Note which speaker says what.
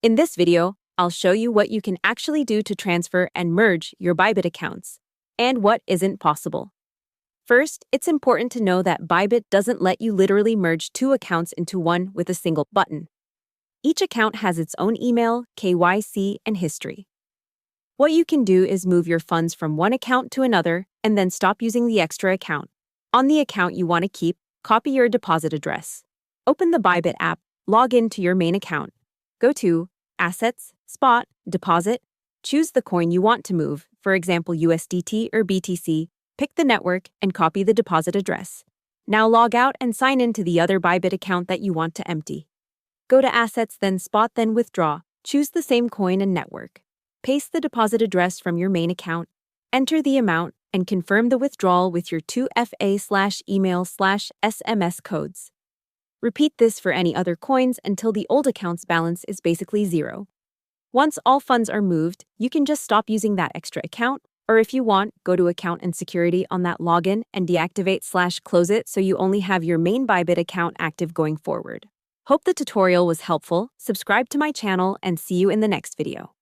Speaker 1: In this video, I'll show you what you can actually do to transfer and merge your Bybit accounts, and what isn't possible. First, it's important to know that Bybit doesn't let you literally merge two accounts into one with a single button. Each account has its own email, KYC, and history. What you can do is move your funds from one account to another and then stop using the extra account. On the account you want to keep, copy your deposit address. Open the Bybit app, log in to your main account. Go to Assets, Spot, Deposit. Choose the coin you want to move, for example USDT or BTC. Pick the network and copy the deposit address. Now log out and sign in to the other Bybit account that you want to empty. Go to Assets, then Spot, then Withdraw. Choose the same coin and network. Paste the deposit address from your main account, enter the amount, and confirm the withdrawal with your 2FA/email/SMS codes. Repeat this for any other coins until the old account's balance is basically zero. Once all funds are moved, you can just stop using that extra account, or if you want, go to Account and Security on that login and deactivate/close it so you only have your main Bybit account active going forward. Hope the tutorial was helpful. Subscribe to my channel and see you in the next video.